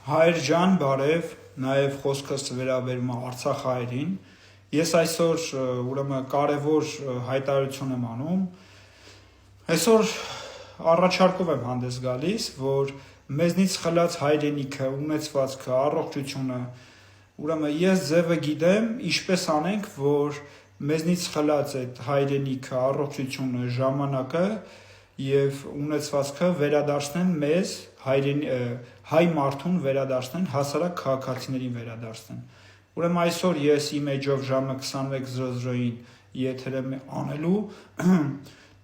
Հայր ջան, բարև, նաև խոսքս վերաբերում է Արցախ հայերին։ Ես այսօր ուրեմն կարևոր հայտարարություն եմ անում։ Այսօր առաջարկով եմ հանդես գալիս, որ մեզնից խլած հայրենիքը, ունեցվածքը, առողջությունը, ուրեմն ես ձևը գիտեմ, ինչպես անենք, որ մեզնից խլած այդ հայրենիքը, առողջությունը, ժամանակը եւ ունեցվածքը վերադարձնեն մեզ հայ մարդուն վերադարձնեն, հասարակ քաղաքացիներին վերադարձնեն։ Ուրեմն այսօր ես իմ էջով ժամը 21:00-ին եթեր եմ անելու,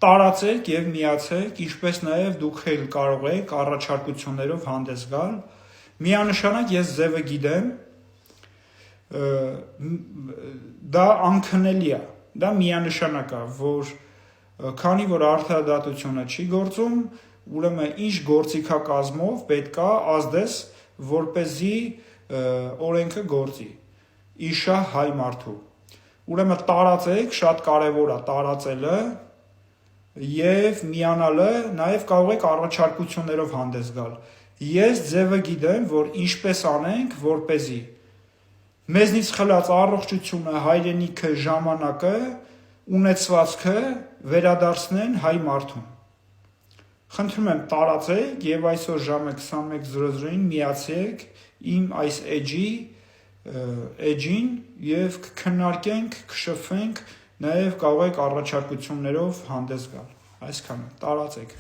տարածեք եւ միացեք, ինչպես նաեւ դուք էլ կարող եք առաջարկություններով հանդես գալ։ Միանշանակ ես ձևը գիտեմ, դա անքննելի է, դա միանշանակ է, որ քանի որ արդարադատությունը չի գործում, ուրեմն ինչ գործիքակազմով պետք է ազդես, որպեսզի օրենքը գործի իշա հայ մարդու։ Ուրեմն տարածեք, շատ կարևոր է տարածելը եւ միանալը, նաեւ կարող եք առաջարկություններով հանդես գալ։ Ես ձևը գիտեմ, որ ինչպես անենք, որպեսզի մեզնից խլած առողջությունը, հայրենիքը, ժամանակը, ունեցվածքը վերադարձնեն հայ մարդուն։ Խնդրում եմ տարածեք եւ այսօր ժամը 21:00-ին միացեք իմ այս էջին եւ կքննարկենք, կշփվենք, նաեւ կարող եք առաջարկություններով հանդես գալ։ Այսքանը, տարածեք։